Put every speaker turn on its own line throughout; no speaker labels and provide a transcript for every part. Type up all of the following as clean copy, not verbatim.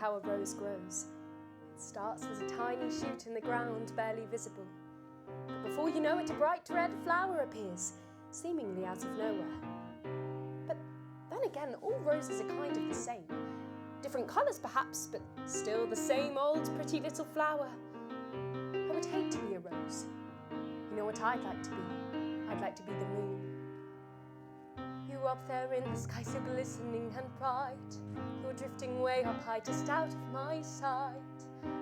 how a rose grows. It starts as a tiny shoot in the ground, barely visible. But before you know it, a bright red flower appears, seemingly out of nowhere. But then again, all roses are kind of the same. Different colours perhaps, but still the same old pretty little flower. I would hate to be a rose. You know what I'd like to be? I'd like to be the moon. You up there in the sky so glistening and bright, you're drifting way up high just out of my sight.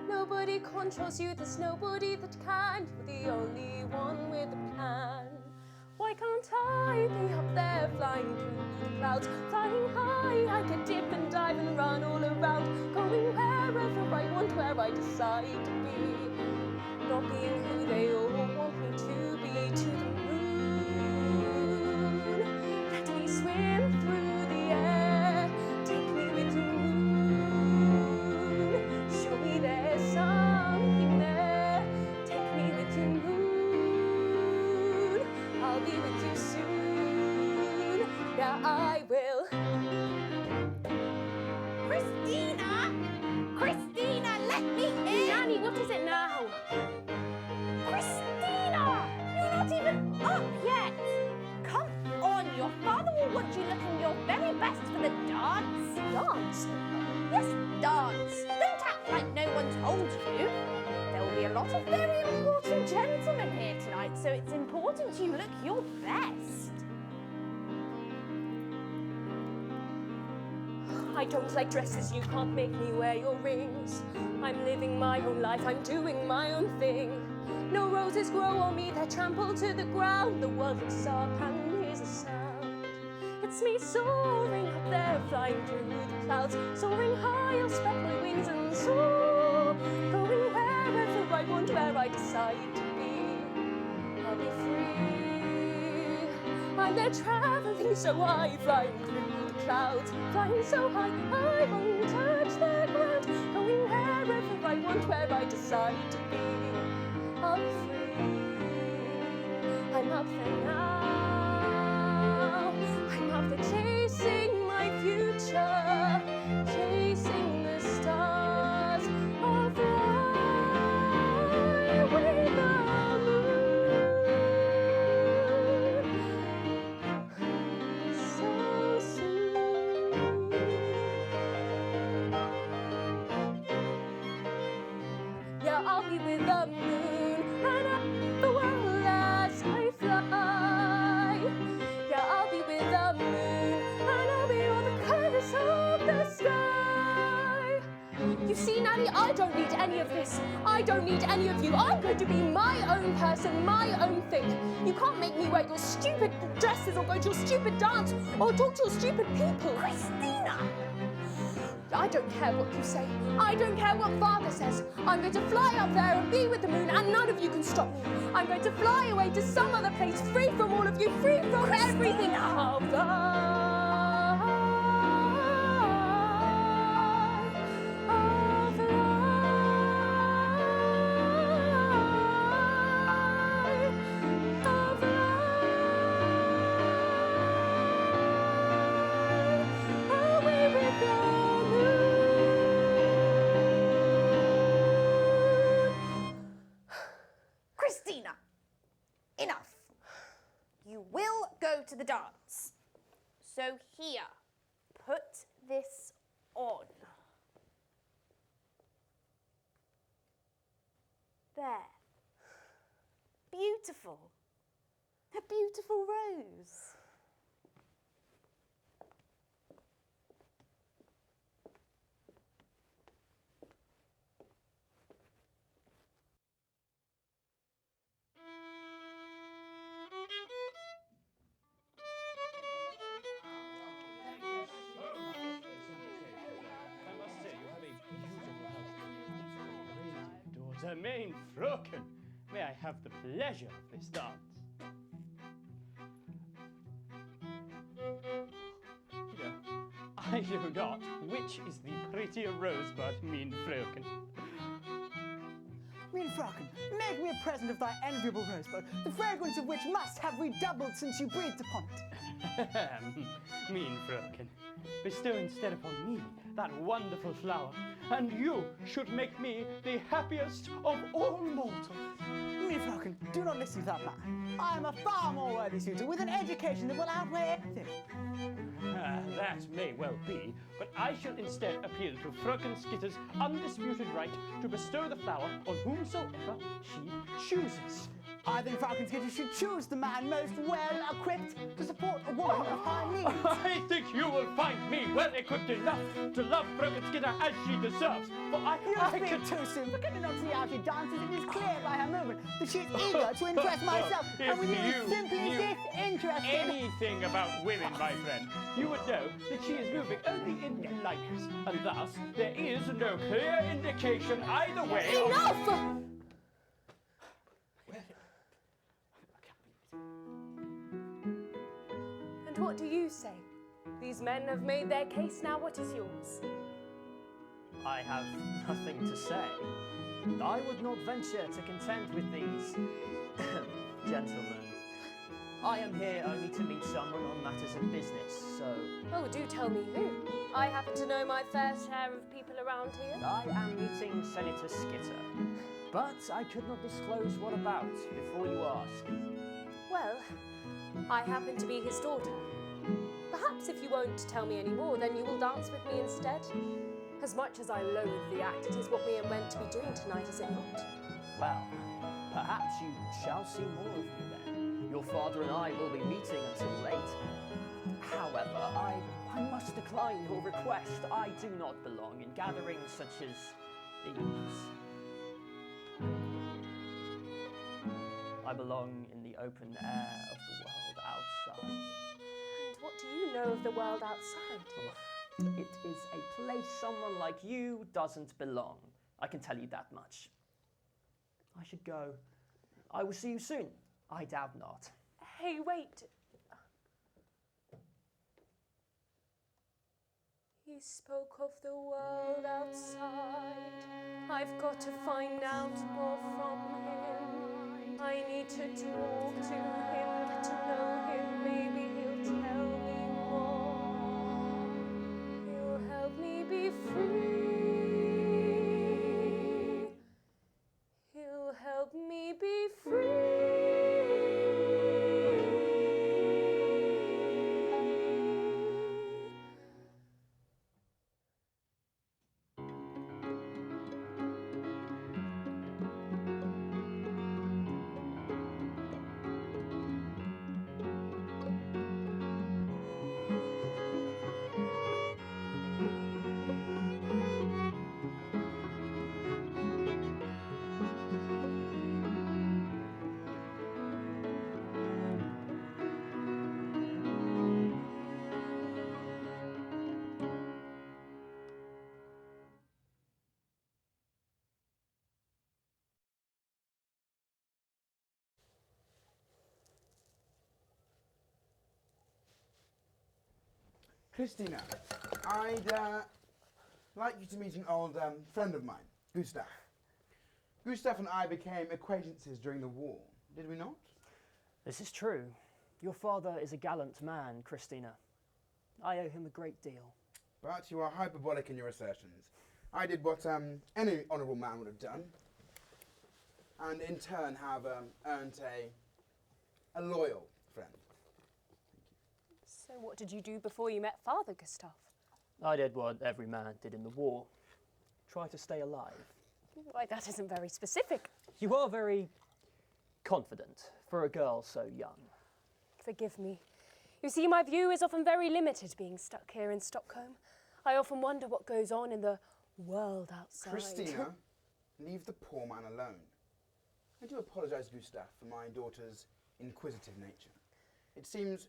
Nobody controls you, there's nobody that can. You're the only one with a plan. Why can't I be up there flying through the clouds, flying high? I could dip and dive and run all around, going wherever I want, where I decide to be. Not being who they all want me to be, to the moon. Let me swim through the air, take me with you, moon. Show me there's something there, take me with you, moon. I'll be with you soon, yeah I will.
Christina, let me in!
Nanny, what is it now?
Christina! You're not even up yet! Come on, your father will want you looking your very best for the dance.
Dance?
Yes, dance. Don't act like no one told you. There will be a lot of very important gentlemen here tonight, so it's important you look your best.
I don't like dresses, you can't make me wear your rings. I'm living my own life, I'm doing my own thing. No roses grow on me, they're trampled to the ground. The world looks up and here's a sound. It's me soaring up there, flying through the clouds. Soaring high, I'll spread my wings and soar. Going wherever I want, where I decide to be. I'll be free. I'm there traveling so high, flying through the clouds. Flying so high, I won't touch the ground. Going wherever I want, where I decide to be. I'll be free. I'm up there now. I'm up there chasing my future, chasing the stars. I'll fly with the moon. So soon. Yeah, I'll be with the moon and up the world as I fly. Yeah, I'll be with the moon and I'll be all the colors of the sky. You see, Nanny, I don't need any of this. I don't need any of you. I'm going to be my own person, my own thing. You can't make me wear your stupid dresses or go to your stupid dance or talk to your stupid people.
Christina!
I don't care what you say. I don't care what Father says. I'm going to fly up there and be with the moon, and none of you can stop me. I'm going to fly away to some other place, free from all of you, free from everything. I'll fly. I'll fly. Away with the
Christina, enough. You will go to the dance. So here, put this on. There. Beautiful. A beautiful rose.
Daughter, mein Fröken, may I have the pleasure of this dance? No, I know not which is the prettier rosebud, mein Fröken.
Mein Fröken, make me a present of thy enviable rosebud, the fragrance of which must have redoubled since you breathed upon it.
Mean Fröken, bestow instead upon me that wonderful flower, and you should make me the happiest of all mortals.
Mean Falcon, do not listen to that man. I am a far more worthy suitor with an education that will outweigh anything.
That may well be, but I shall instead appeal to Fröken Skitter's undisputed right to bestow the flower on whomsoever she chooses.
I think Falcon Skitter should choose the man most well equipped to support a woman of high needs.
I think you will find me well equipped enough to love Fröken Skitter as she deserves, for
You
I
speak
can...
too soon. Forget to not see how she dances. It is clear by her movement that she is eager to impress myself, and when you
If
simply
you knew
disinterested.
anything about women, my friend, you would know that she is moving only in likeness, and thus there is no clear indication either way.
Enough! And what do you say? These men have made their case, now what is yours?
I have nothing to say. I would not venture to contend with these gentlemen. I am here only to meet someone on matters of business, so
Oh, do tell me who. I happen to know my fair share of people around here.
I am meeting Senator Skitter. But I could not disclose what about before you ask.
Well, I happen to be his daughter. Perhaps if you won't tell me any more, then you will dance with me instead. As much as I loathe the act, it is what we are meant to be doing tonight, is it not?
Well, perhaps you shall see more of me then. Your father and I will be meeting until late. However, I must decline your request. I do not belong in gatherings such as these. I belong in the open air of the world outside.
And what do you know of the world outside?
It is a place someone like you doesn't belong. I can tell you that much. I should go. I will see you soon. I doubt not.
Hey, wait. He spoke of the world outside. I've got to find out more from him. I need to talk to him, get to know him. Maybe he'll tell me more. He'll help me be free. He'll help me be free.
Christina, I'd like you to meet an old friend of mine, Gustav. Gustav and I became acquaintances during the war, did we not?
This is true. Your father is a gallant man, Christina. I owe him a great deal.
But you are hyperbolic in your assertions. I did what any honourable man would have done, and in turn have earned a loyal friend.
So what did you do before you met Father Gustav?
I did what every man did in the war. Try to stay alive.
Why, that isn't very specific.
You are very confident for a girl so young.
Forgive me. You see, my view is often very limited being stuck here in Stockholm. I often wonder what goes on in the world outside.
Christina, leave the poor man alone. I do apologise, Gustav, for my daughter's inquisitive nature. It seems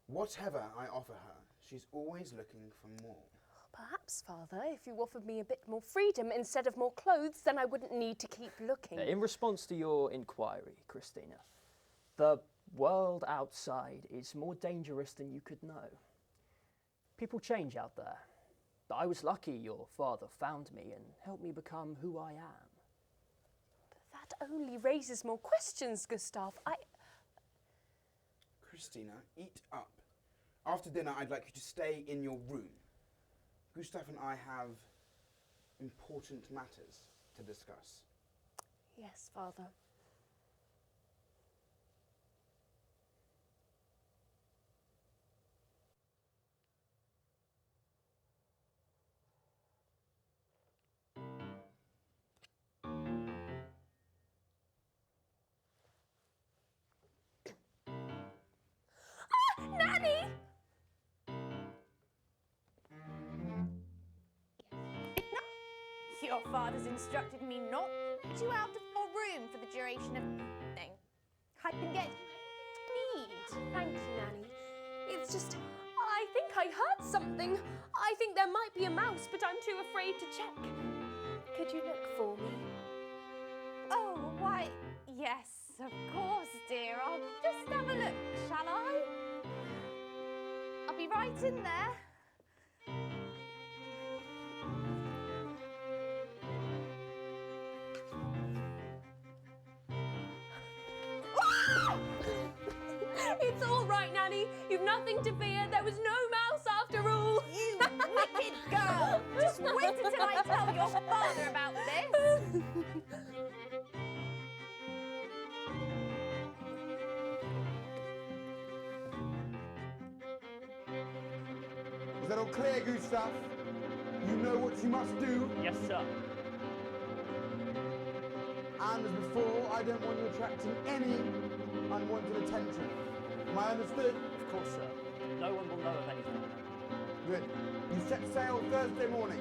whatever I offer her, she's always looking for more.
Perhaps, Father, if you offered me a bit more freedom instead of more clothes, then I wouldn't need to keep looking.
In response to your inquiry, Christina, the world outside is more dangerous than you could know. People change out there. But I was lucky your father found me and helped me become who I am.
But that only raises more questions, Gustav.
Christina, eat up After dinner, I'd like you to stay in your room. Gustav and I have important matters to discuss.
Yes, Father.
Nanny! Your father's instructed me not to let you out of your room for the duration of the evening. I can get you anything you need.
Thank you, Nanny. It's just, I think I heard something. I think there might be a mouse, but I'm too afraid to check. Could you look for me?
Oh, why, yes, of course, dear. I'll just have a look, shall I? I'll be right in there.
It's all right, Nanny. You've nothing to fear. There was no mouse after all.
You wicked girl! Just wait until I tell your father about this.
Is that all clear, Gustav? You know what you must do?
Yes, sir.
And as before, I don't want you attracting any unwanted attention. Am I understood?
Of course, sir. No one will know of anything.
Good. You set sail Thursday morning.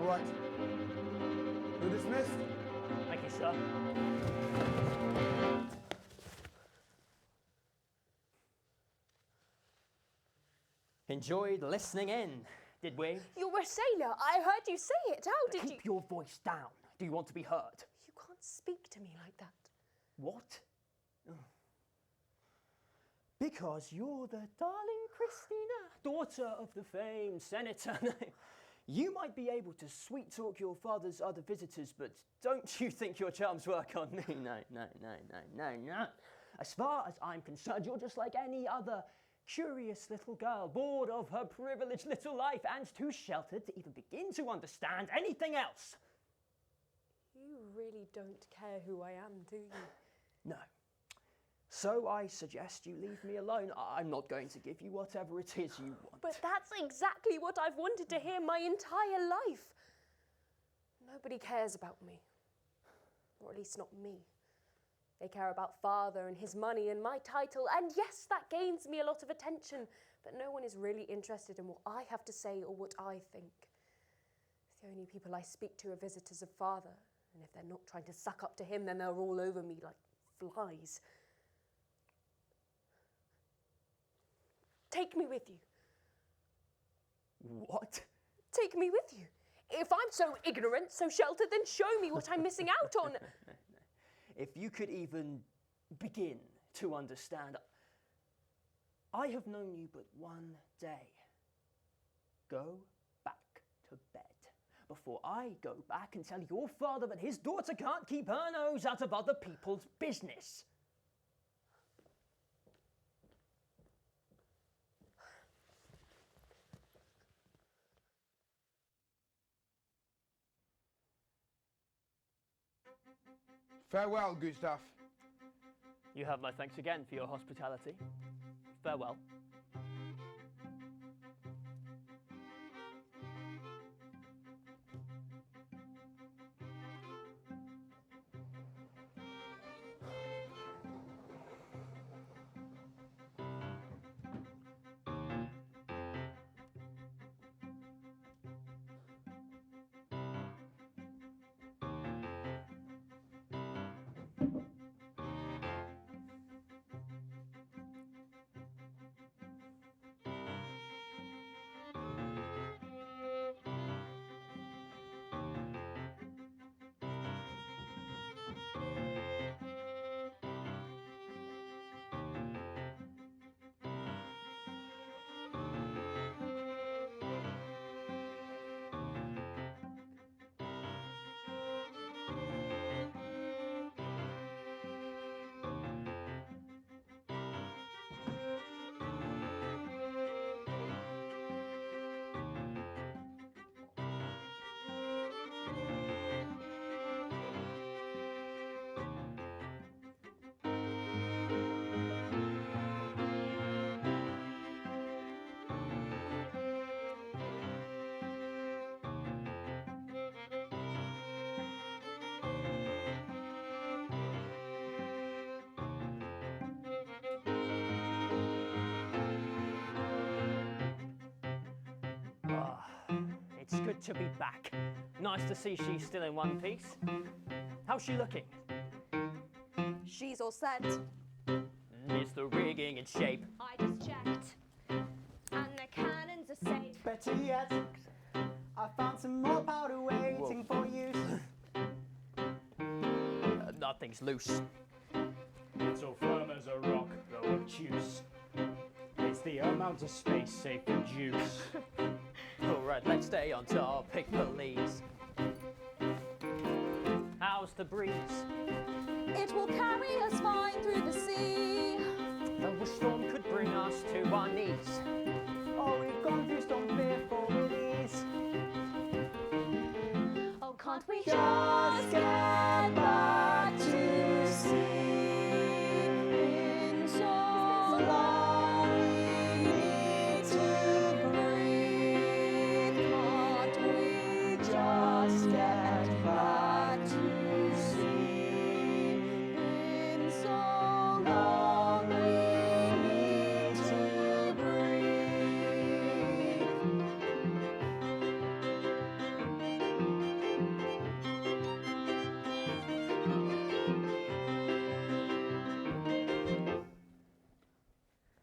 All right. You're dismissed.
Thank you, sir.
Enjoyed listening in, did we?
You're a sailor. I heard you say it. How did you?
Keep your voice down. Do you want to be heard?
You can't speak to me like that.
What? Oh. Because you're the darling Christina, daughter of the famed senator. You might be able to sweet talk your father's other visitors, but don't you think your charms work on me? No, no, no, no, no, no. As far as I'm concerned, you're just like any other curious little girl, bored of her privileged little life and too sheltered to even begin to understand anything else.
You really don't care who I am, do you?
No. So I suggest you leave me alone. I'm not going to give you whatever it is you want.
But that's exactly what I've wanted to hear my entire life. Nobody cares about me. Or at least not me. They care about father and his money and my title, and yes, that gains me a lot of attention, but no one is really interested in what I have to say or what I think. The only people I speak to are visitors of father, and if they're not trying to suck up to him, then they're all over me like flies. Take me with you.
What?
Take me with you. If I'm so ignorant, so sheltered, then show me what I'm missing out on.
If you could even begin to understand, I have known you but one day. Go back to bed before I go back and tell your father that his daughter can't keep her nose out of other people's business.
Farewell, Gustav.
You have my thanks again for your hospitality. Farewell.
It's good to be back. Nice to see she's still in one piece. How's she looking?
She's all set.
Is the rigging in shape?
I just checked. And the cannons are safe.
Better yet, I found some more powder waiting for use.
Nothing's loose.
It's so firm as a rock, though obtuse. It's the amount of space safe for juice.
Alright, let's stay on topic, please. How's the breeze?
It will carry us fine through the sea.
Though a storm could bring us to our knees.
Oh, we've gone through storm fearful with ease.
Oh, can't we
Just get back to sea.
been so long we need to breathe? Can't we just get back to sea? Been so long we need to breathe.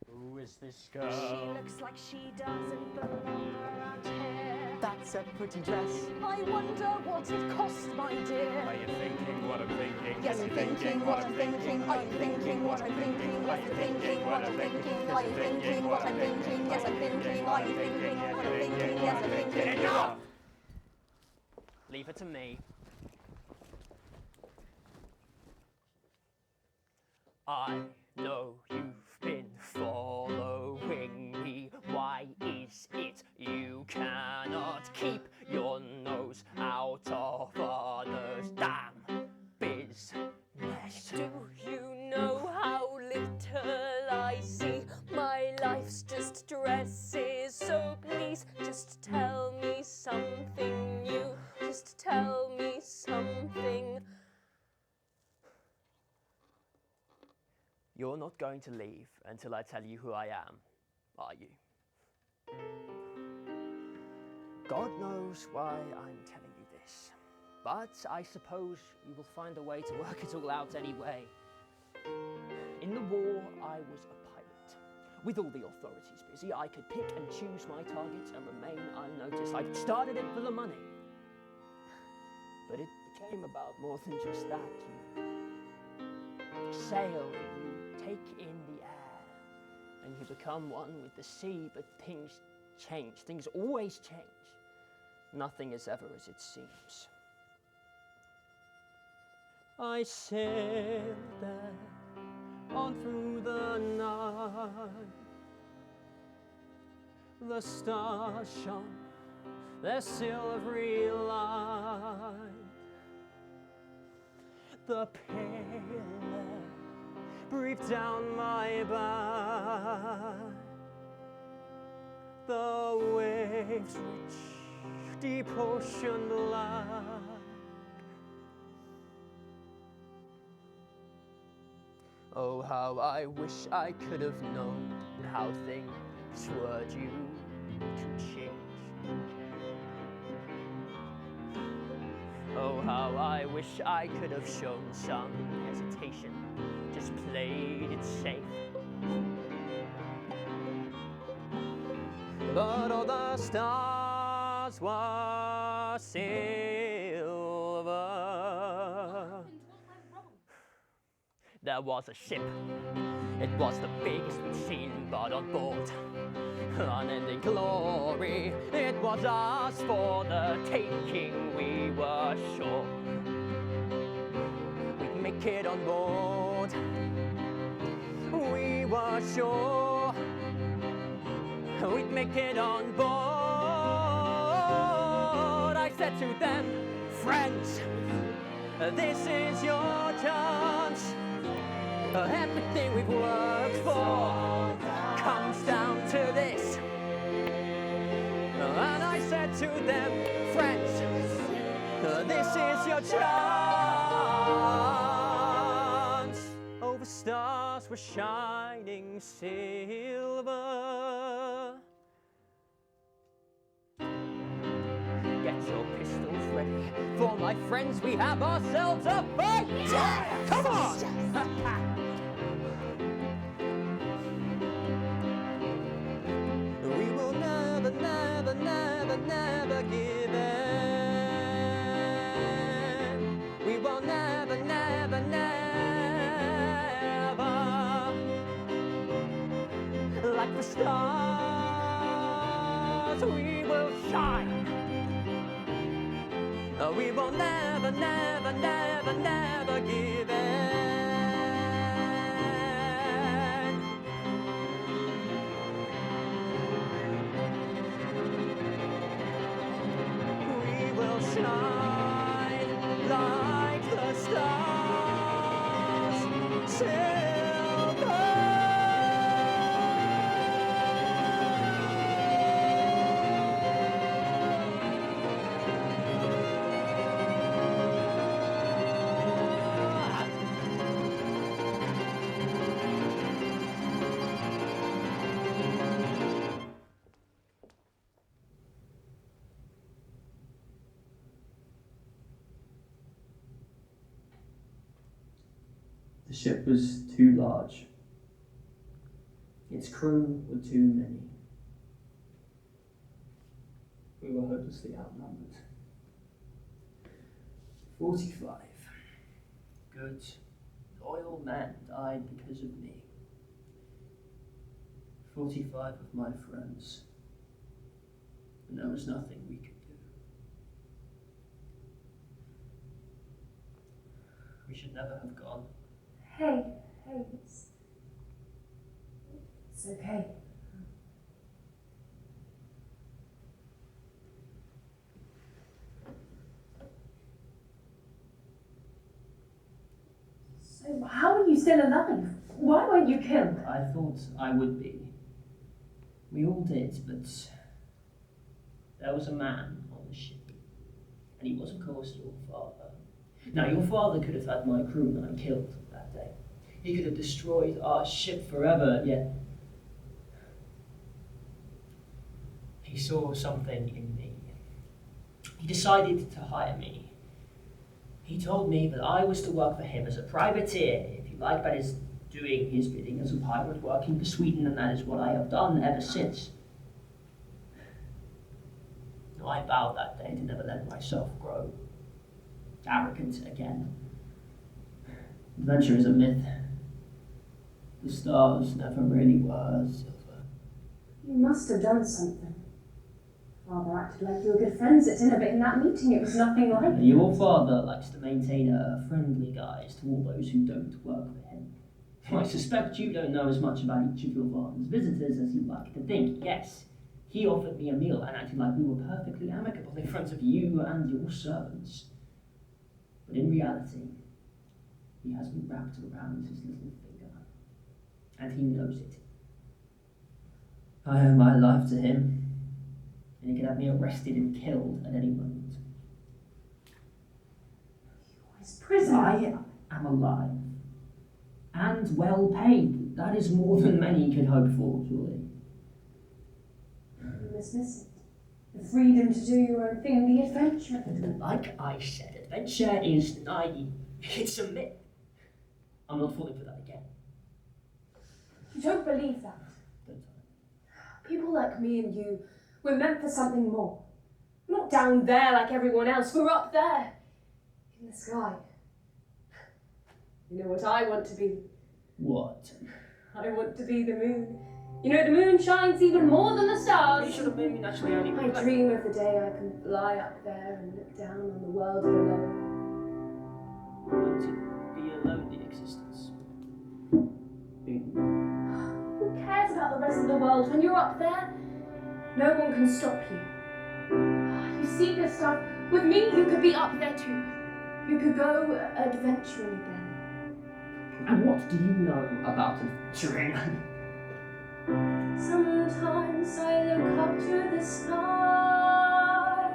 Who is this
She
girl?
looks like she doesn't belong around here.
That's a pretty dress.
I wonder what it cost, my dear.
Are you thinking what I'm thinking?
Yes, I'm thinking what I'm thinking. Are you thinking what I'm thinking? Yes, I'm thinking what I'm thinking. Are you thinking what I'm thinking? Yes, I'm thinking. Are you thinking what I'm thinking? Yes, I'm thinking.
Enough!
Leave it to me. I know you've been following me. Why is it you cannot keep your nose out of others' damn business?
Do you know how little I see? My life's just dresses, so please just tell me something new. Just tell me something.
You're not going to leave until I tell you who I am, are you? God knows why I'm telling you this, but I suppose you will find a way to work it all out anyway. In the war, I was a pilot. With all the authorities busy, I could pick and choose my targets and remain unnoticed. I started it for the money. But it became about more than just that. You sail and you take in the air, and you become one with the sea, but things change. Things always change. Nothing is ever as it seems. I sailed there on through the night. The stars shone their silvery light. The pale air breathed down my back. The waves rich, deep ocean black. Oh, how I wish I could have known how things were due to change. Oh, how I wish I could have shown some hesitation, just played it safe. But all the stars were silver. There was a ship. It was the biggest we'd seen, but on board, unending glory. It was ours for the taking, we were sure. We'd make it on board. We were sure. We'd make it on board. I said to them, friends, this is your chance. Everything we've worked for comes down to this. And I said to them, friends, this is your chance. Oh, the stars were shining silver. My friends, we have ourselves a fight!
Yes!
Come on! We will never, never, never, never give in. We will never, never, never. Like the stars, we will shine. We will never, never, never, never give in. We will shine like the stars, silver.
The ship was too large. Its crew were too many. We were hopelessly outnumbered. 45 good, loyal men died because of me. 45 of my friends. And there was nothing we could do. We should never have gone.
Hey, it's okay. So how are you still alive? Why weren't you killed?
I thought I would be. We all did, but there was a man on the ship, and he was, of course, your father. Now, your father could have had my crew and I killed that day. He could have destroyed our ship forever, yet he saw something in me. He decided to hire me. He told me that I was to work for him as a privateer, if you like, that is, doing his bidding as a pirate working for Sweden, and that is what I have done ever since. Now, I vowed that day to never let myself grow arrogant again. Adventure is a myth. The stars never really were silver.
You must have done something. Father acted like you were good friends at dinner, but in that meeting it was nothing like it.
Your father likes to maintain a friendly guise to all those who don't work for him. I suspect you don't know as much about each of your father's visitors as you like to think. Yes, he offered me a meal and acted like we were perfectly amicable in front of you and your servants. But in reality, he has me wrapped around his little finger, and he knows it. I owe my life to him, and he could have me arrested and killed at any moment.
His prisoner.
I am alive, and well paid. That is more than many could hope for, surely.
You must miss it. The freedom to do your own thing, the adventure.
Like I said, adventure is naive. It's a myth. I'm not falling for that again.
You don't believe that.
Don't I?
People like me and you, we're meant for something more. We're not down there like everyone else, we're up there. In the sky. You know what I want to be?
What?
I want to be the moon. You know, the moon shines even more than the stars.
You should have made me naturally only.
I dream of the day I can fly up there and look down on the world below.
Want to be a lonely existence.
Who cares about the rest of the world when you're up there? No one can stop you. You see this stuff? With me, you could be up there too. You could go adventuring again.
And what do you know about adventuring?
Sometimes I look up to the sky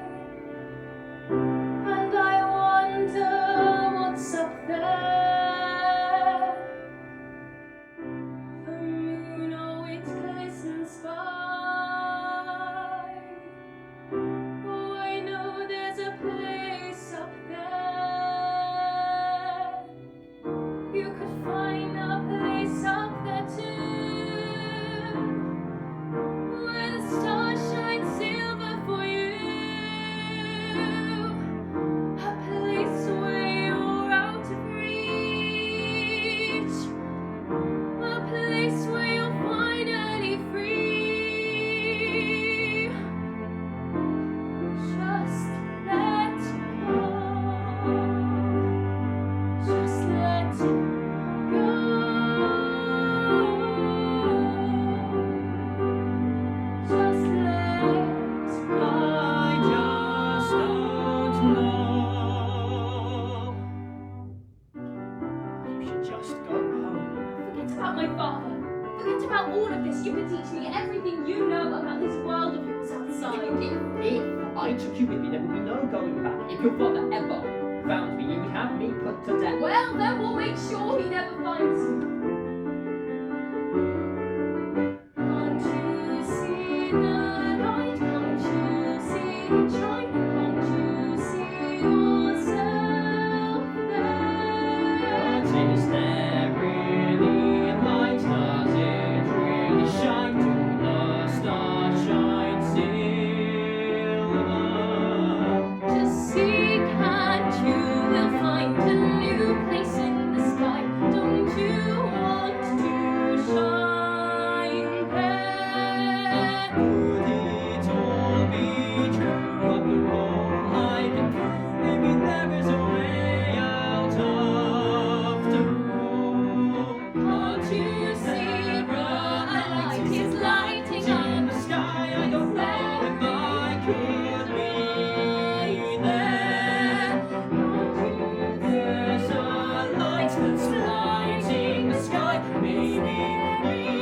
and I wonder what's up there. The moon, oh, it glistens by. Oh, I know there's a place up there.
all of this, you could teach me everything you know about this world of yours outside.
If I took you with me, there would be no going back. If your father ever found me, he would have me put to death.
Well, then we'll make sure he never finds you. Can't you see the light? Can't you see it shine? Can't you see yourself there?
But is there really a light? Does it really shine? Do the stars shine silver?
Just seek and you will find a new place in the sky. Don't you want to shine there?
Could it all be true after all I've been through? Maybe there is a way out after all.
Can't you see the light is lighting
In
up?
the sky, I don't know if I could be there. There's a light that's lighting the sky. Maybe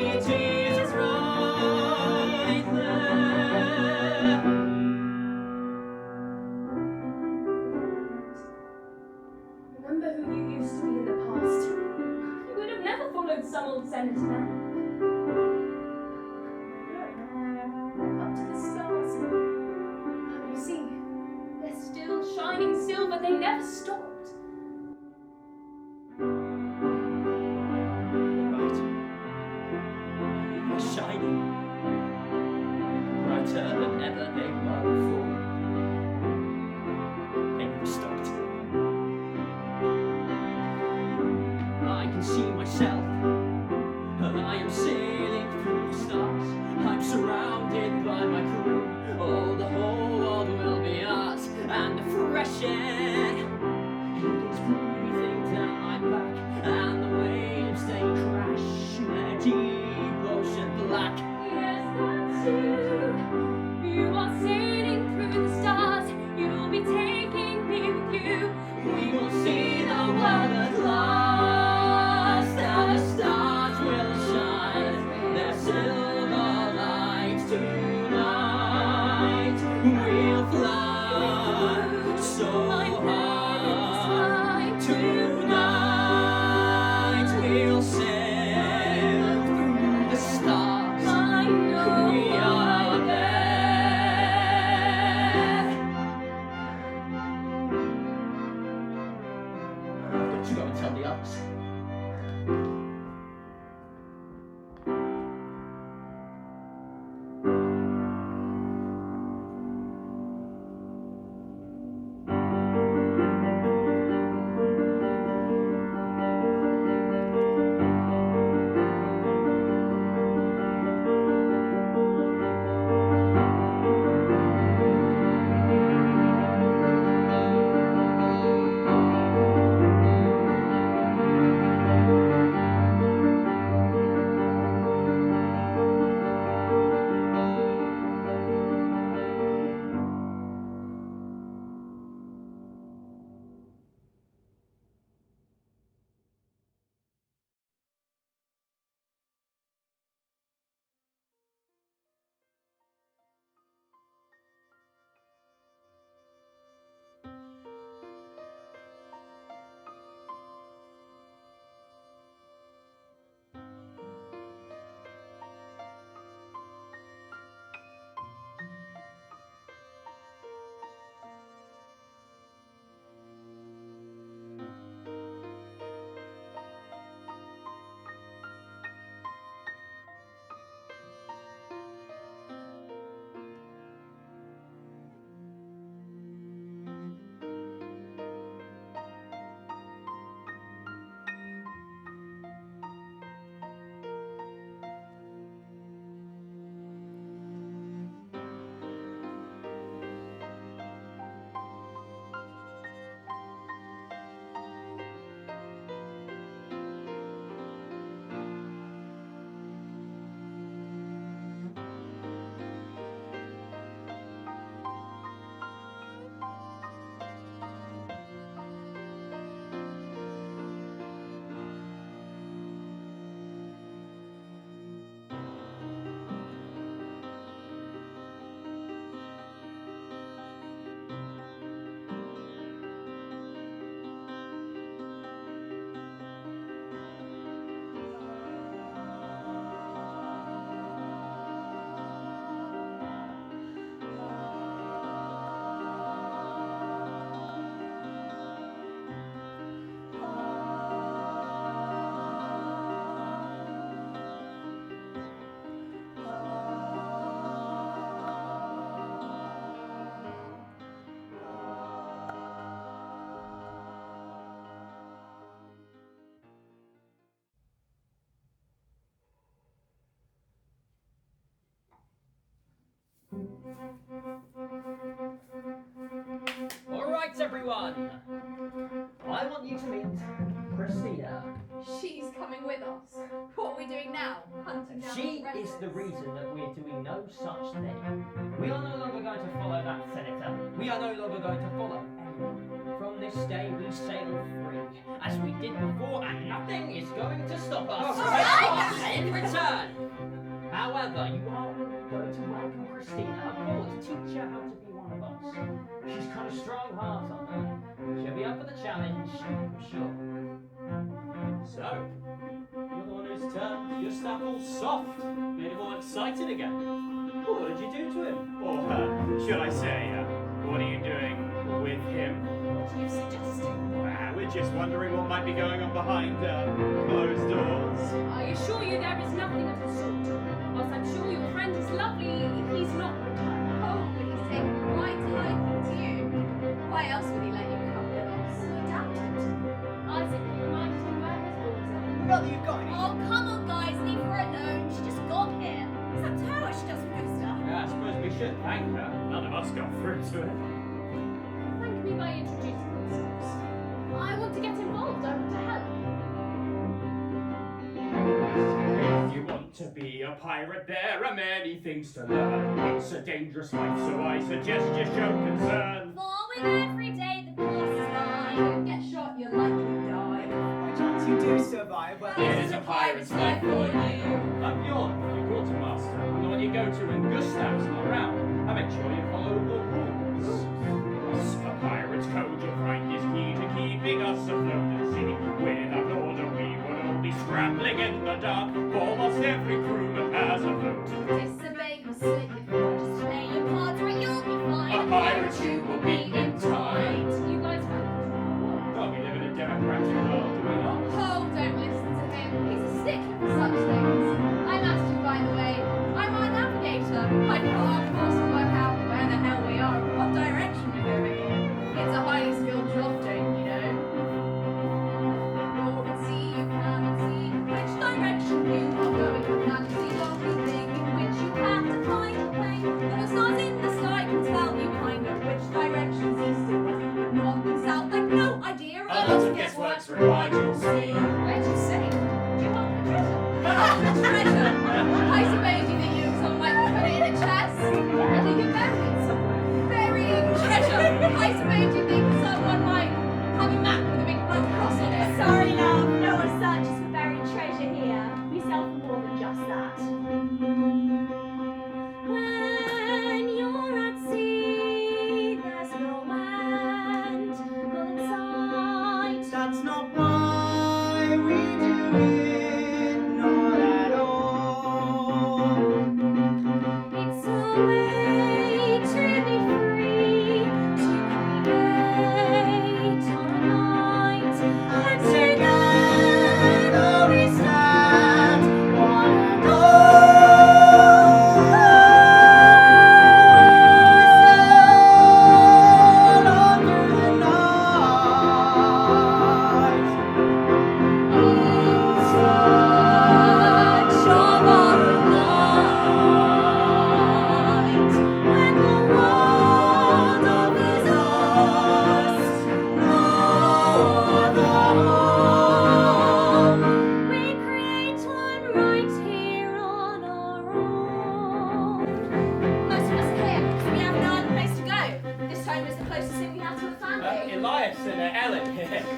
it is right there.
Remember who you used to be in the past. You would have never followed some old senator then. Look, up to the stars. Can't you see? They're still shining silver. They never stopped.
Right. They're shining brighter than ever they were before. They never stopped. I can see myself. I am sailing through the stars. I'm surrounded by my crew. Oh, the whole world will be ours. And the fresh air is breathing down my back. And the waves they crash in their deep ocean black.
Yes, that's you. You are sailing through
All right, everyone. I want you to meet Christina.
She's coming with us. What are we doing now? Hunting down
She
relatives?
is the reason that we're doing no such thing. We are no longer going to follow that senator. We are no longer going to follow anyone. From this day, we sail free, as we did before, and nothing is going to stop us. In return, however, you are going to welcome Christina aboard, teach her how to be one of us. She's got a strong heart on her. She'll be up for the challenge, I'm sure.
So, you're the one who's turned your staff all soft, made him all excited again. Well, what did you do to him? Or should I say, what are you doing with him?
What are you suggesting?
We're just wondering what might be going on behind closed doors.
I assure you there is nothing of the sort. Whilst I'm sure your friend is lovely, he's not my type.
Oh, but he's taken quite a liking to you. Why else would he let you come with us? I doubt it.
Isaac, remind him where his balls are.
Not that you've got any.
Oh, come on, guys, leave her alone. She just got here. Except her, what she does with good stuff.
I suppose we should thank her. None of us got through to her.
Thank me by introducing yourselves. I want to get involved, I want to help.
If you want to be a pirate, there are many things to learn. It's a dangerous life, so I suggest you show concern.
For with every day that passes by, you get shot, you're likely to die.
By chance you do survive, well,
It is a pirate's life for you.
I'm Bjorn, your quartermaster. I'm the one you go to when Gustav's not around. I make sure you follow the rules. A pirate's code you'll find is key to keeping us afloat at sea. Without order we would all be scrambling in the dark. Almost every crewman has a vote.
Disobey your slip if you just play your cards right, you'll be fine.
A pirate you will be in time.
You guys found
Well, we live in a democratic world, do we not?
Oh, don't listen to him. He's a stickler for such things. I'm Aston, by the way. I'm our navigator. I've got our course to work out where the hell we are and what direction we're going. It's a highly skilled job, don't you know? Before at sea, you cannot see which direction you are going. You can see lovely thing in which you have to find your way. The stars in the sky can tell you kind of which directions east and west, north and south. Like no idea.
A lot of guesswork's required, you'll see.
Where'd you say? Do you want the treasure?
Treasure. I suppose you think you someone might put it in a chest.
I think you buried it somewhere.
Burying treasure. I suppose you think someone might have a map with a big black cross on it.
Sorry, love, no one searches for buried treasure here. We sell for more than just that. When you're at sea, there's no end. Pull inside.
that's not why we do it, not at all.
It's a way to be free, to create on a night, and together we stand, one and
all under the night.
in search of our light. When the world offers us no other home, we create one right here on our own.
Most of us are here, so we have no other place to go. This home is the closest thing we have to a family.
Elias and Ellen,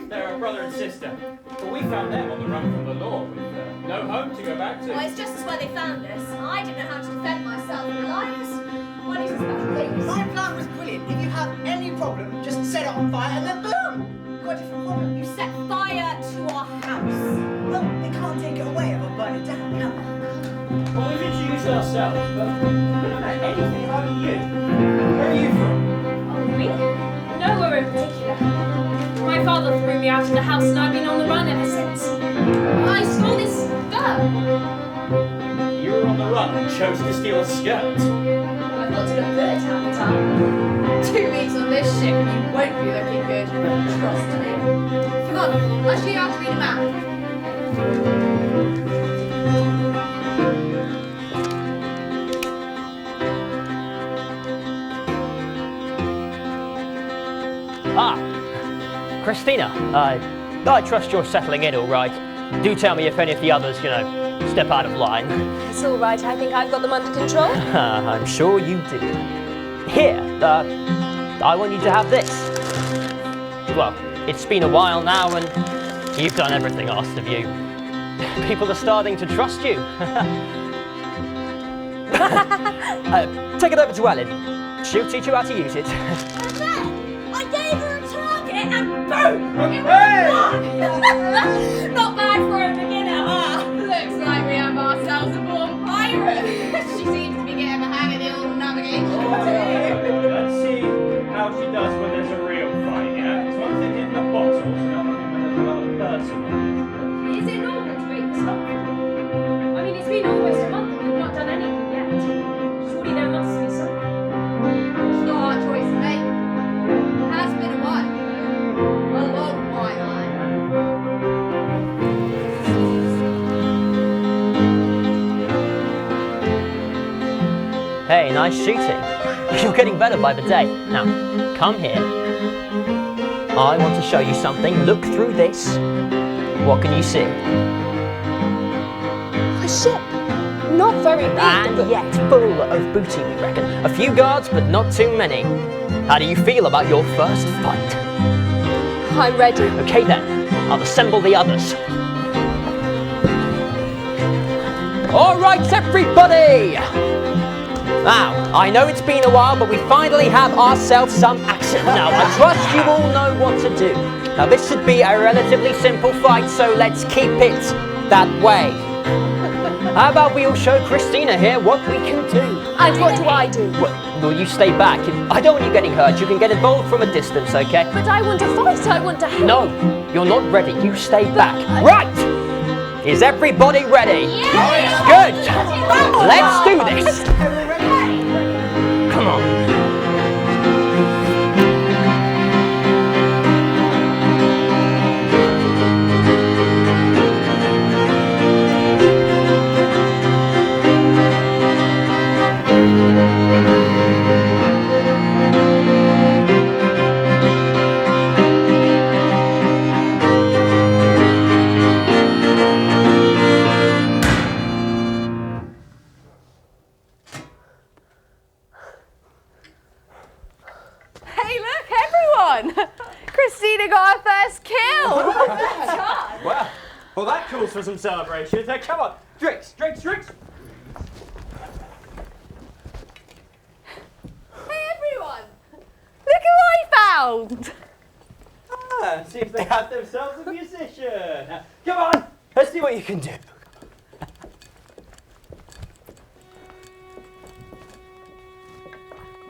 they're a brother and sister. But we found them on the run from the law with no home to go back to.
Well, it's just as well they found us. I didn't know how to defend myself and Elias. What is special things?
My plan was brilliant. If you have any problem, just set it on fire and then boom! You've got a different problem.
You set fire to our house.
Well, they can't take it away if I burn it down, can they?
Well, we've introduced ourselves, but we don't know anything about you. Where are you from?
Oh, me? Nowhere in particular. My father threw me out of the house and I've been on the run ever since. I stole this girl.
You were on the run and chose to steal a skirt.
I thought to look good at the time. 2 weeks on this ship and you won't be looking good. Trust me. Come on, I'll show you how to read a map.
Christina, I trust you're settling in all right. Do tell me if any of the others, step out of line.
It's all right. I think I've got them under control.
I'm sure you do. Here, I want you to have this. Well, it's been a while now and you've done everything asked of you. People are starting to trust you. Take it over to Ellen. She'll teach you how to use it.
I gave her a target and boom! It
Hey!
was not bad for a beginner, huh? Looks like we have ourselves a born pirate. She seems to be getting the hang of the old navigation too.
Let's see how she does when there's a real fight, yeah? It's one thing in the bottles, another thing when there's another person on it.
Is it normal to make this up? I mean, it's been almost a month and we've not done anything yet. Surely there must be something.
It's not our choice to make. It has been a while, though. A long while.
Hey, nice shooting. You're getting better by the day. Now, come here. I want to show you something. Look through this. What can you see?
A ship. Not very big.
And yet full of booty, we reckon. A few guards, but not too many. How do you feel about your first fight?
I'm ready.
Okay then, I'll assemble the others. All right, everybody! Now, I know it's been a while, but we finally have ourselves some action. Now, I trust you all know what to do. Now, this should be a relatively simple fight, so let's keep it that way. How about we all show Christina here what we can do?
And what do I do?
Well, you stay back. I don't want you getting hurt. You can get involved from a distance, okay?
But I want to fight. I want to help.
No, you're not ready. You stay back. Right! Is everybody ready?
Yeah.
Good! Let's do this! Come on.
Hey, look, everyone! Christina got her first kill!
Well, that calls for some celebration. Hey, come on. Drinks.
Hey, everyone! Look who I found!
Seems they had themselves a musician. Come on, let's see what you can do.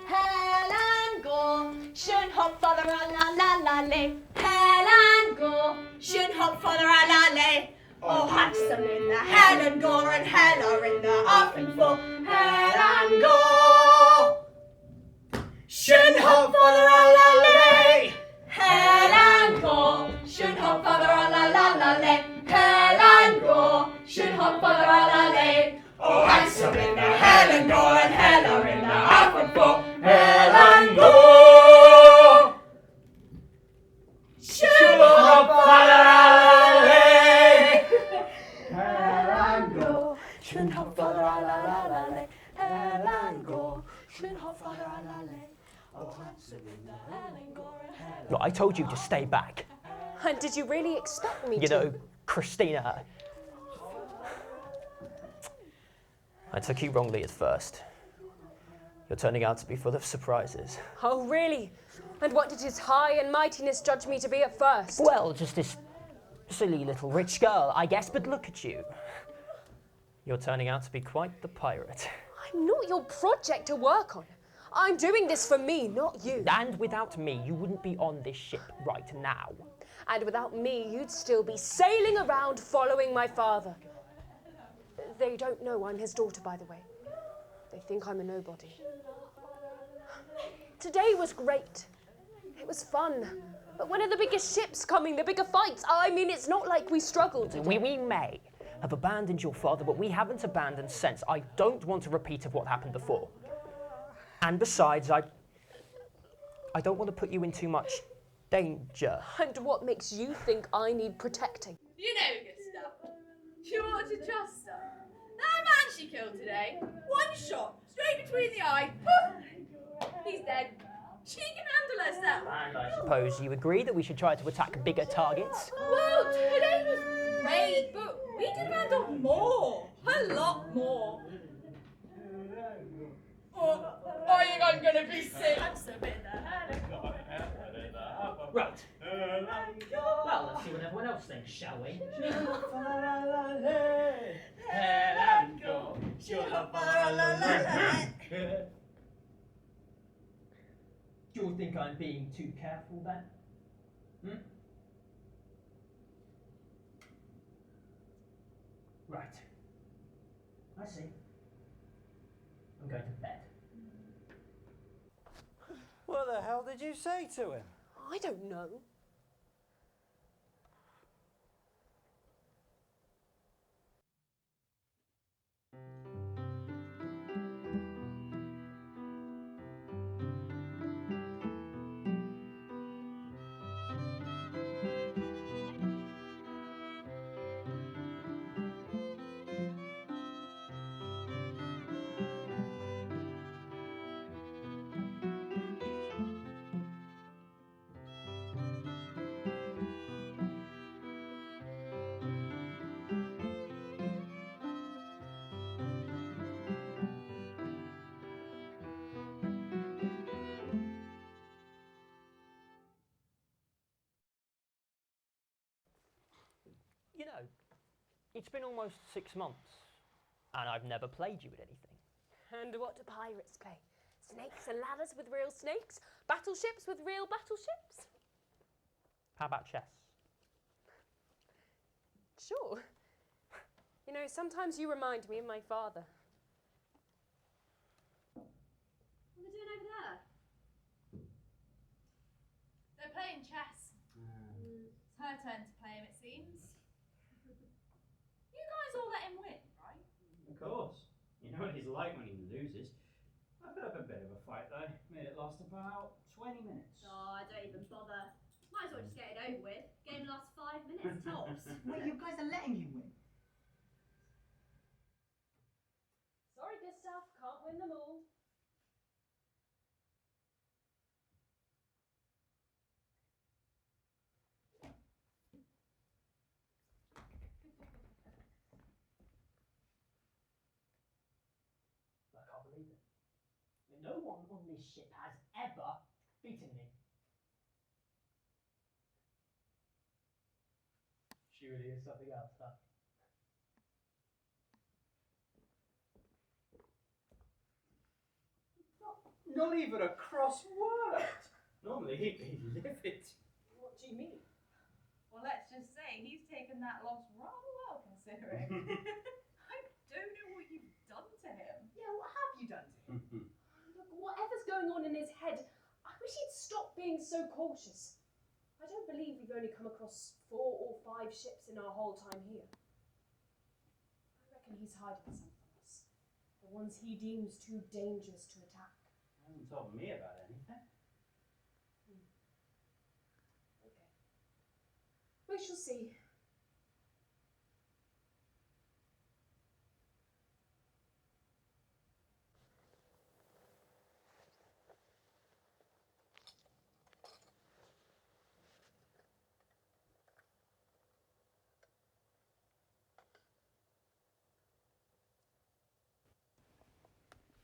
Helen Gore, schön hopp for the la-la-la-lay. Helen Gore, schön hopp for the la-la-lay. Oh, handsome in the Helen Gore and Hella in the offing for Helen Gore. Schön hopp for the la-la-lay. Helen Gore, schön hopp for the la-la-la-lay. Helen Gore, schön hopp for the la-la-lay. Oh, handsome in the Helen Gore and Hella in the offing for Helen Gore. Schön hopp for the la-la-lay. Helen Gore, schön hopp for the la-la-la-lay. Helen Gore, schön hopp for the la-la-lay. Oh, handsome in the Helen Gore and Hella.
Look, I told you to stay back.
And did you really expect me
You
to?
know, Christina. I took you wrongly at first. You're turning out to be full of surprises.
Oh, really? And what did his high and mightiness judge me to be at first?
Well, just this silly little rich girl, I guess, but look at you. You're turning out to be quite the pirate.
I'm not your project to work on. I'm doing this for me, not you.
And without me, you wouldn't be on this ship right now.
And without me, you'd still be sailing around following my father. They don't know I'm his daughter, by the way. They think I'm a nobody. Today was great. It was fun. But when are the biggest ships coming, the bigger fights? I mean, it's not like we struggled today.
We may have abandoned your father, but we haven't abandoned sense. I don't want a repeat of what happened before. And besides, I don't want to put you in too much danger.
And what makes you think I need protecting?
You know, Gustav, you ought to trust her. That man she killed today, one shot, straight between the eye, poof, he's dead. She can handle herself.
And I suppose you agree that we should try to attack bigger targets?
Well, today was great, but we can handle more, a lot more. Or are you guys gonna be sick?
Right. Well, let's see what everyone else thinks, shall we? Do you all think I'm being too careful then? Right. I see. I'm going to bed.
What the hell did you say to him?
I don't know.
You know, it's been almost 6 months, and I've never played you at anything.
And what do pirates play? Snakes and ladders with real snakes? Battleships with real battleships?
How about chess?
Sure. You know, sometimes you remind me of my father.
What are they doing over there? They're playing chess. It's her turn to play him, it seems. You guys all let him win, right?
Of course. You know what he's like when he loses. I put up a bit of a fight though. Made it last about 20 minutes.
Oh, I don't even bother. Might as well just get it over with. Game lasts 5 minutes tops.
Wait, you guys are letting him win?
Sorry, Gustav, can't win them all.
I can't believe it. No one on this ship has ever beaten me. She really is something else, huh?
Not even a cross word. Normally he'd be livid.
What do you mean?
Well, let's just say he's taken that loss rather well, considering. I don't know what you've done to him.
Yeah, what have you done to him?
Look, whatever's going on in his head, I wish he'd stop being so cautious. I don't believe we've only come across 4 or 5 ships in our whole time here. I reckon he's hiding some from us. The ones he deems too dangerous to attack.
He hasn't told me about anything.
Okay. We shall see.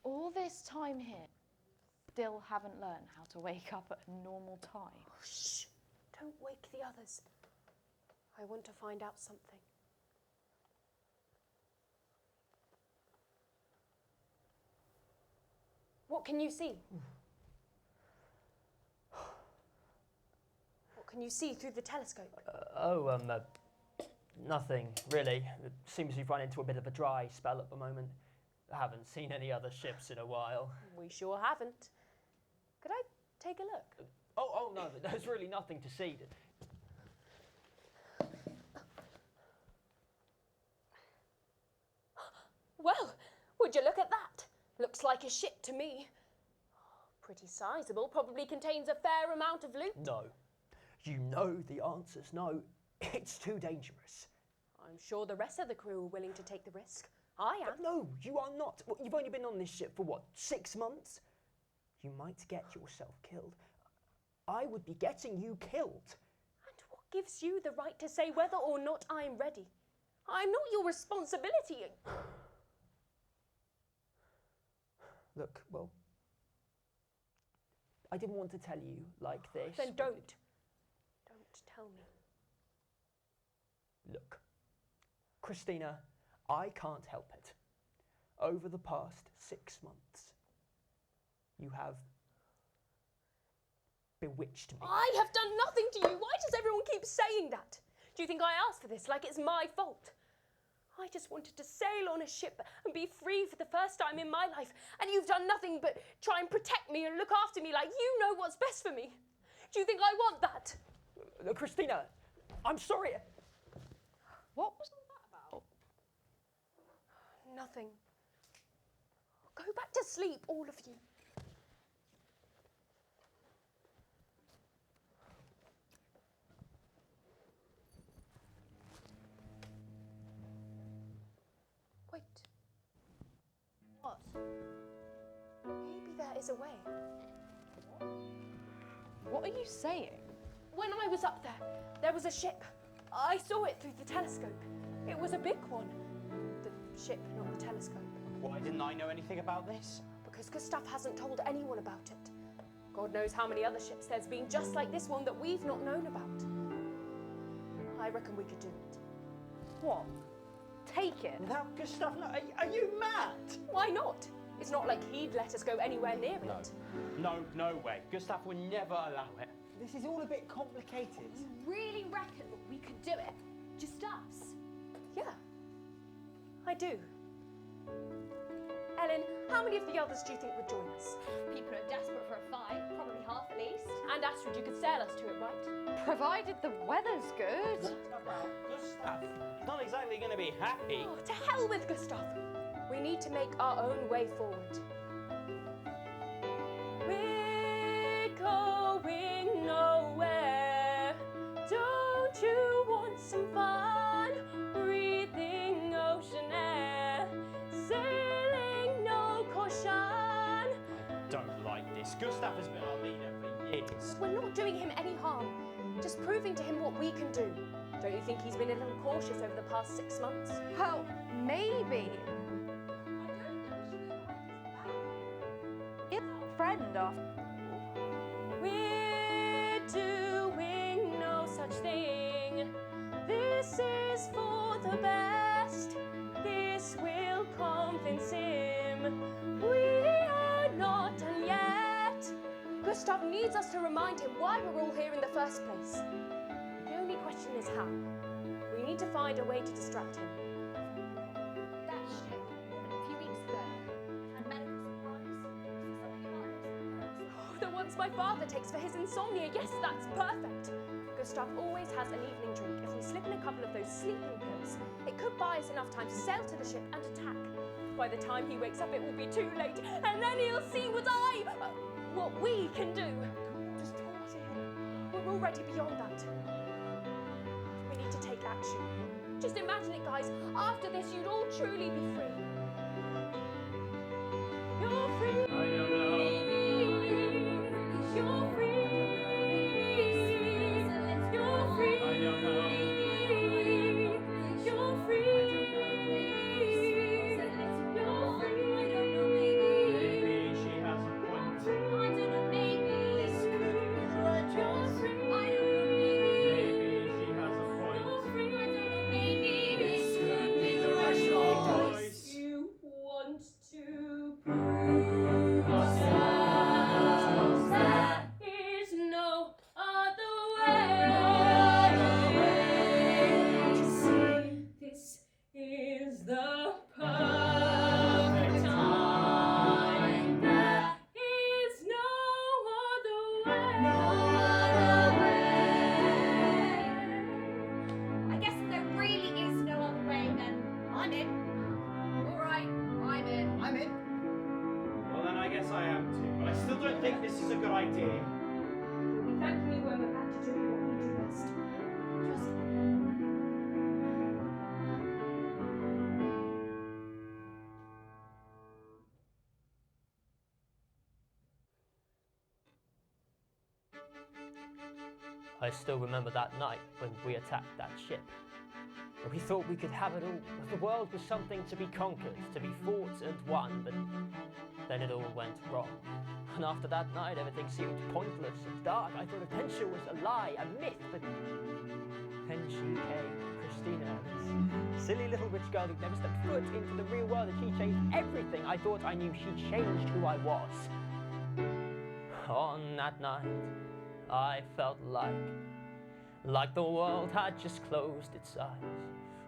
All this time here, still haven't learned how to wake up at a normal time.
Oh, shh! Don't wake the others. I want to find out something. What can you see? What can you see through the telescope?
Nothing, really. It seems we've run into a bit of a dry spell at the moment. I haven't seen any other ships in a while.
We sure haven't. Could I take a look?
Oh no, there's really nothing to see.
Well, would you look at that? Looks like a ship to me. Pretty sizable, probably contains a fair amount of loot.
No. You know the answer's no. It's too dangerous.
I'm sure the rest of the crew are willing to take the risk. I am.
But no, you are not. Well, you've only been on this ship for what, 6 months? You might get yourself killed. I would be getting you killed.
And what gives you the right to say whether or not I'm ready? I'm not your responsibility.
Look, well, I didn't want to tell you like this.
Then don't. Don't tell me.
Look, Christina, I can't help it. Over the past 6 months, you have bewitched me.
I have done nothing to you. Why does everyone keep saying that? Do you think I asked for this like it's my fault? I just wanted to sail on a ship and be free for the first time in my life, and you've done nothing but try and protect me and look after me like you know what's best for me. Do you think I want that?
Christina, I'm sorry.
What was all that about?
Nothing. Go back to sleep, all of you. Wait.
What?
Maybe there is a way.
What are you saying?
When I was up there was a ship. I saw it through the telescope. It was a big one. The ship, not the telescope.
Why didn't I know anything about this?
Because Gustav hasn't told anyone about it. God knows how many other ships there's been just like this one that we've not known about. I reckon we could do it.
What? Take it?
Without Gustav? No, are you mad?
Why not? It's not like he'd let us go anywhere near it.
No way. Gustav would never allow it.
This is all a bit complicated.
You really reckon that we could do it? Just us?
Yeah, I do. Ellen, how many of the others do you think would join us?
People are desperate for a fight, probably half at least.
And Astrid, you could sail us to it, right?
Provided the weather's good.
What about Gustav? He's not exactly going to be happy.
Oh, to hell with Gustav. We need to make our own way forward. We're going nowhere. Don't you want some fun? Breathing ocean air. Sailing no caution.
I don't like this. Gustav has been our leader for years.
We're not doing him any harm. Just proving to him what we can do. Don't you think he's been a little cautious over the past 6 months?
Well, maybe. It's a friend after.
We're doing no such thing. This is for the best. This will convince him. We are not done yet. Gustav needs us to remind him why we're all here in the first place. The only question is how. We need to find a way to distract him.
That ship, a few weeks ago, had medical supplies.
The ones my father takes for his insomnia. Yes, that's perfect. Gustav always has an evening drink. If we slip in a couple of those sleeping pills, it could buy us enough time to sail to the ship and attack. By the time he wakes up, it will be too late, and then he'll see what we can do. Just talk to him. We're already beyond that. We need to take action. Just imagine it, guys. After this, you'd all truly be free. You're free.
I don't know.
You're free. You're free.
I don't know.
You're free. You're free.
Maybe she has a point.
I don't know, maybe. This could be the right choice. I don't know,
Maybe she has a point.
maybe.
This could be the right choice.
You want to prove
Ourselves.
there is no other way. To see this is the perfect time. There is no other way.
I guess if there really is no other way, then I'm in. Alright, I'm in.
I'm in.
Well, then I guess I am too. But I still don't think this is a good idea.
We'll be thanking you when we're back to do what we
I still remember that night when we attacked that ship. We thought we could have it all. The world was something to be conquered, to be fought and won, but then it all went wrong. And after that night, everything seemed pointless and dark. I thought adventure was a lie, a myth, but then she came, Christina, this silly little rich girl who'd never stepped foot into the real world, and she changed everything. I thought I knew she changed who I was. On that night, I felt like the world had just closed its eyes,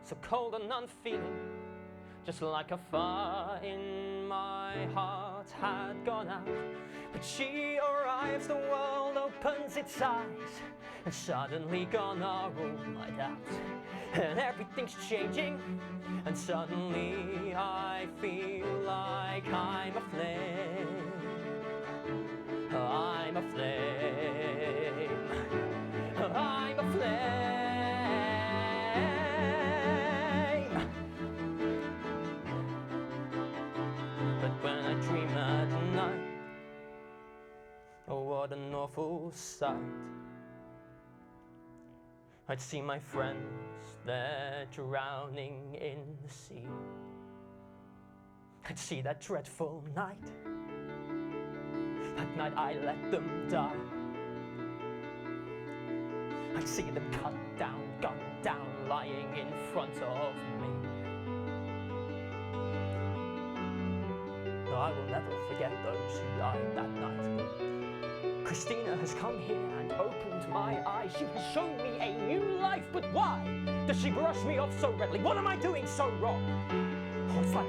so cold and unfeeling, just like a fire in my heart had gone out. But she arrives, the world opens its eyes, and suddenly gone are all my doubts, and everything's changing, and suddenly I feel like I'm aflame. I'm aflame. I'm aflame. But when I dream at night, oh what an awful sight. I'd see my friends, they're drowning in the sea. I'd see that dreadful night. That night I let them die. I'd see them cut down, gunned down, lying in front of me. No, I will never forget those who died that night. Christina has come here and opened my eyes. She has shown me a new life, but why does she brush me off so readily? What am I doing so wrong? Oh, it's like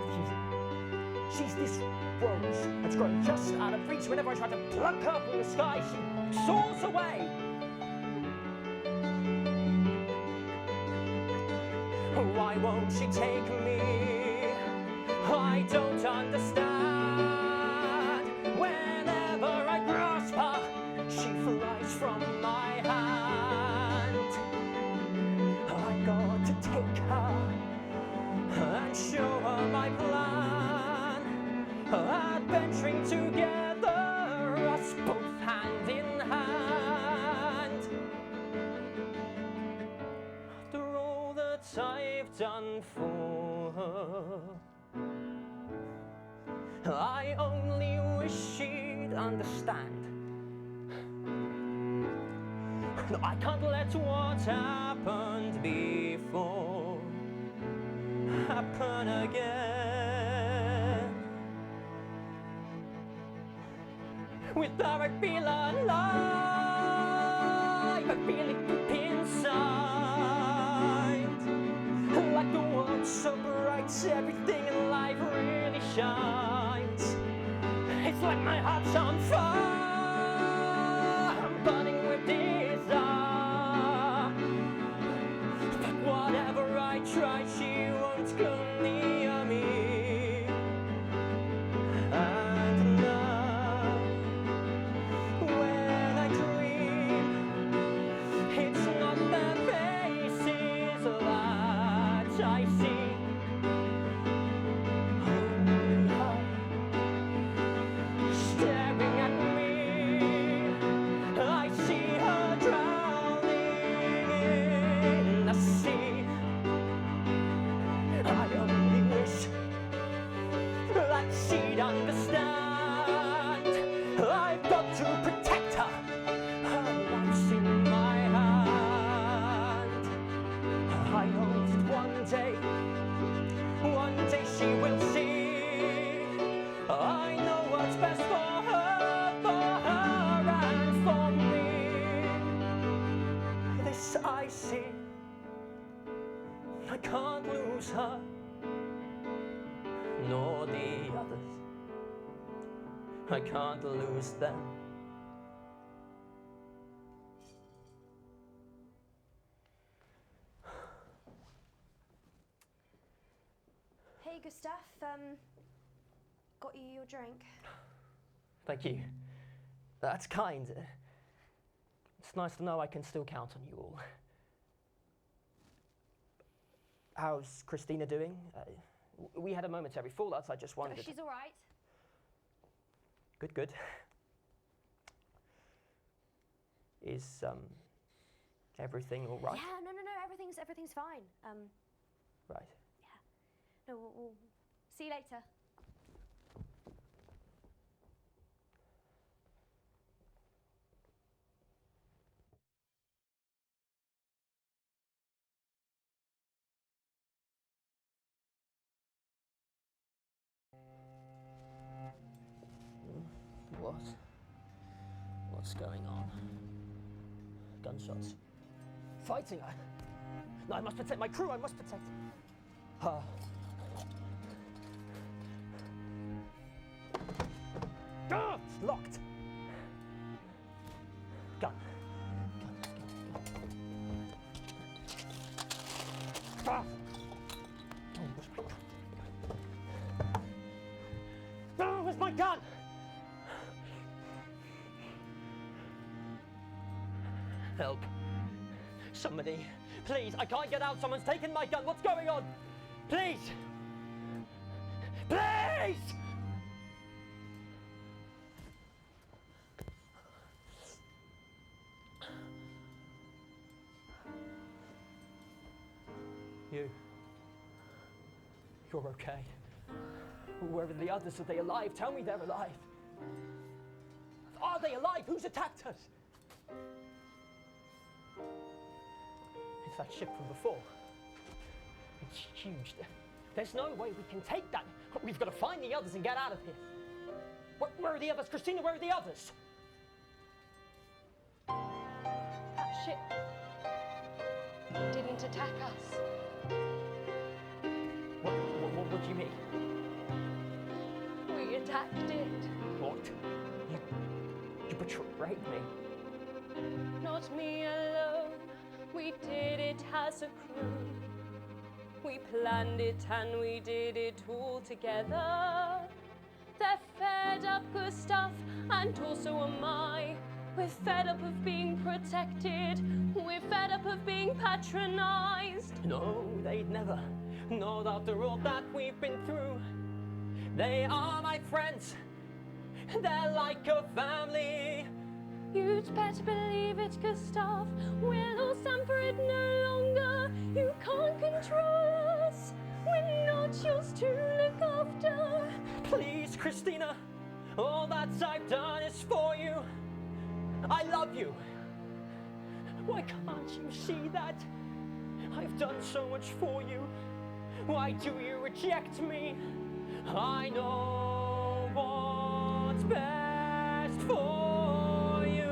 she's this rose that's grown just out of reach. Whenever I try to pluck her from the sky, she soars away. Why won't she take me? I don't understand. Whenever I grasp her, she flies from my hand. I got to take her and show her my plan. Adventuring together, us both hand in hand. After all that I've done for her, I only wish she'd understand. No, I can't let what happened before happen again. With her I feel alive, I feel it deep inside. Like the world's so bright, everything in life really shines. It's like my heart's on fire, I'm burning with desire. But whatever I try, she won't go near me. And now, when I dream, it's not their faces that I see. Only her staring at me. I see her drowning in the sea. I only wish that she'd understand. I've got to protect her. Her life's in my hand. I know that one day she will see. I know what's best for her and for me. This I see. I can't lose her, nor the others. I can't lose them.
Hey, Gustav, got you your drink.
Thank you. That's kind. It's nice to know I can still count on you all. How's Christina doing? We had a momentary fallout, I just wondered.
She's all right.
Good, good. Is Everything all right?
Yeah, no, everything's fine.
Right.
Yeah. No, we'll see you later.
What's going on? Gunshots. Fighting! No, I must protect my crew, I must protect her. Ah! It's locked! Gun. Ah! Oh, where's my gun? Oh, where's my gun? Help. Somebody, please, I can't get out. Someone's taken my gun. What's going on? Please! Please! You're okay. Where are the others? Are they alive? Tell me they're alive. Are they alive? Who's attacked us? It's that ship from before. It's huge. There's no way we can take that. We've got to find the others and get out of here. Where are the others? Christina, where are the others?
That ship didn't attack us.
What do you mean?
We attacked it.
What? You betrayed me.
Not me alone, we did it as a crew. We planned it and we did it all together. They're fed up, Gustav, and also am I. We're fed up of being protected. We're fed up of being patronized.
No, they'd never. Not after all that we've been through. They are my friends. They're like a family.
You'd better believe it, Gustav. We're lost and for it no longer. You can't control us. We're not yours to look after.
Please, Christina, all that I've done is for you. I love you. Why can't you see that? I've done so much for you. Why do you reject me? I know what's best for you.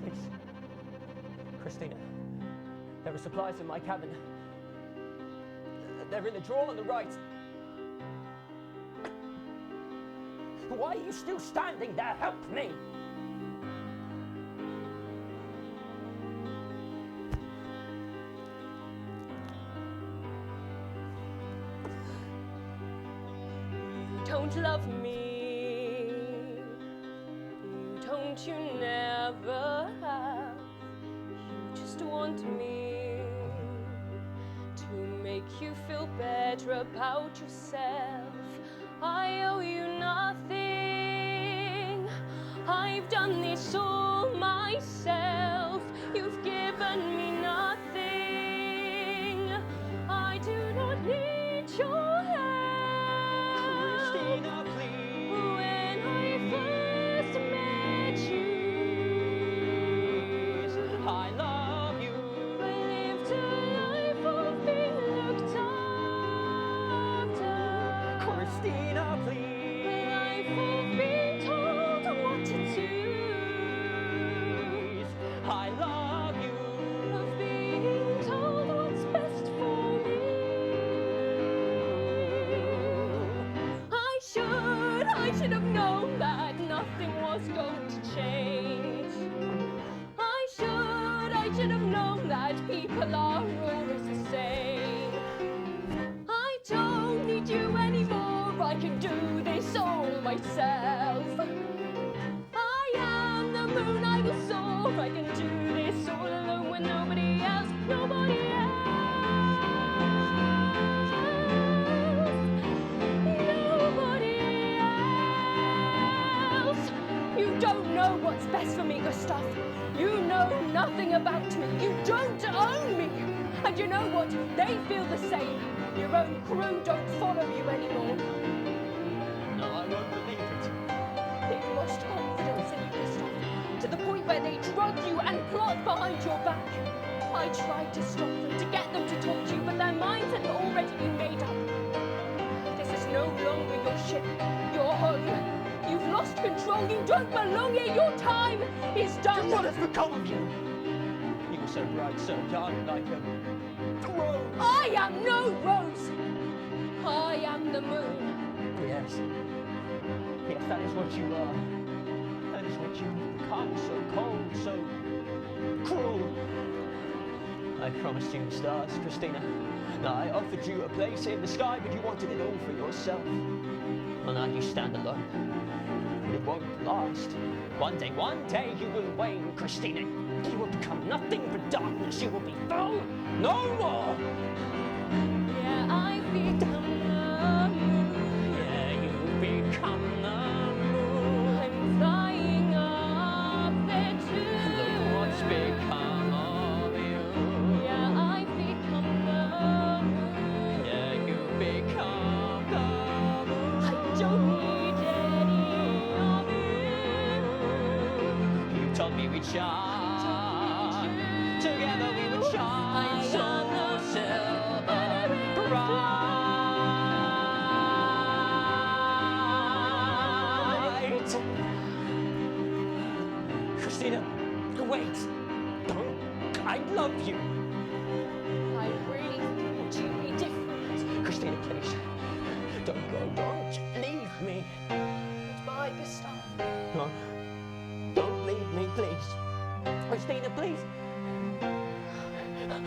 Please. Christina, there are supplies in my cabin. They're in the drawer on the right. Why are you still standing there? Help me!
You don't love me. You never have. You just want me to make you feel better about yourself. I owe you nothing. I've done this all myself. You've given me nothing. I do not need your help.
Christina, please.
When I first met you,
I love you.
I lived a life of being looked after.
Christina, please.
A life of being told what to do.
I love you.
Of being told what's best for me. I should have known that nothing was going to change. I should have known that people are always the same. I don't need you anymore, I can do this all myself. this for me, Gustav. You know nothing about me. You don't own me. And you know what? They feel the same. Your own crew don't follow you anymore.
No, I won't believe it.
They've lost confidence in you, Gustav, to the point where they drug you and plot behind your back. I tried to stop them, to get them to talk to you, but their minds had already been made up. This is no longer your ship, your home. You've lost control, you don't belong here, your time is done.
What has become of you? You were so bright, so young, like a rose.
I am no rose. I am the moon.
Yes. Yes, that is what you are. That is what you have become, so cold, so cruel. I promised you the stars, Christina. I offered you a place in the sky, but you wanted it all for yourself. Well, now you stand alone. But it won't last. One day you will wane, Christina. You will become nothing but darkness. You will be full no more.
Yeah, I become the moon.
Yeah, you become the moon.
I'm flying up there too.
Look what's become of you.
Yeah, I become the moon.
Yeah, you become the moon.
I don't need any of you.
You told me we'd shine. Together we would shine so silver bright. Christina, wait. Don't. I love you.
I really thought you'd be different.
Christina, please. Don't go. Don't leave me.
Goodbye, Gustav.
No. Don't leave me, please. Christina, please.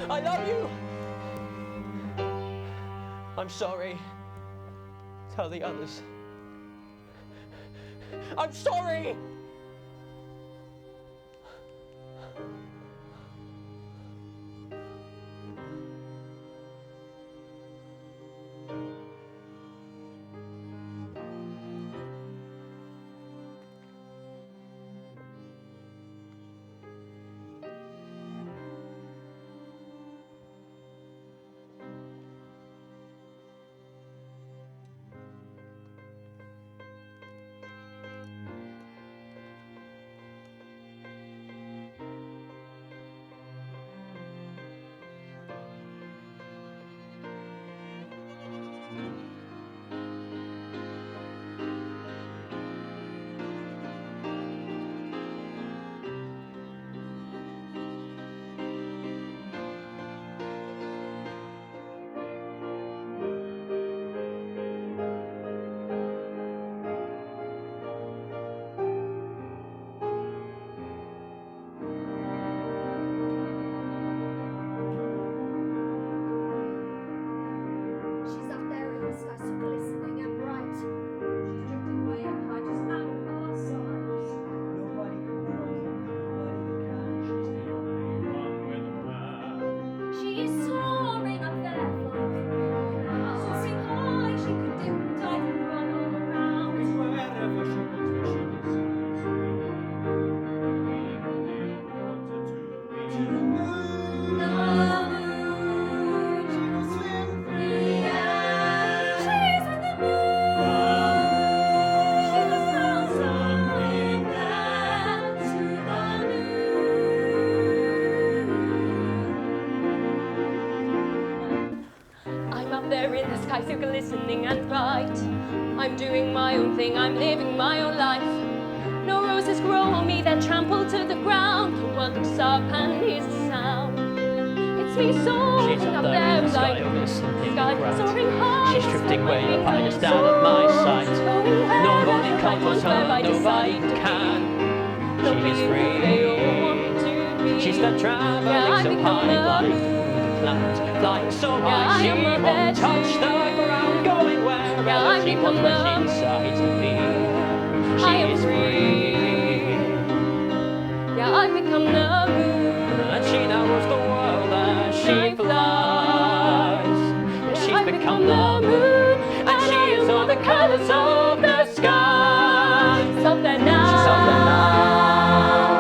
I love you. I'm sorry. Tell the others. I'm sorry.
She's up there in the sky, so glistening and bright. She's drifting way up high, just out of our sight.
Nobody can she's the only one with a plan.
She is soaring up there, flying through the clouds. Soaring high, she could dip and dive and run all around.
Wherever she wants, but she decides to be. We only wanted to be. To the moon.
The moon.
She will swim through
The air. She's with the moon. She was found something there to the moon.
I'm up there in the sky, so glistening and bright. I'm doing my own thing, I'm living my own life. No roses grow on me, they're trampled to the ground. The world looks up and hears the sound. It's me soaring
She's
up
up there in
there
the sky,
like
over listening
sky,
ground.
soaring high.
She's drifting way up high, just out of my sight. Nobody controls her, nobody can. She is free. She's not traveling so high, flying through the clouds, flying so high. She won't touch the ground, going wherever she wants, where she decides to be. She is free.
Yeah, I've become the moon.
And she now rules the world as she flies. She's become the moon, and she is all the colors of the sky.
She's up there now.
She's up there now.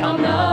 Come now.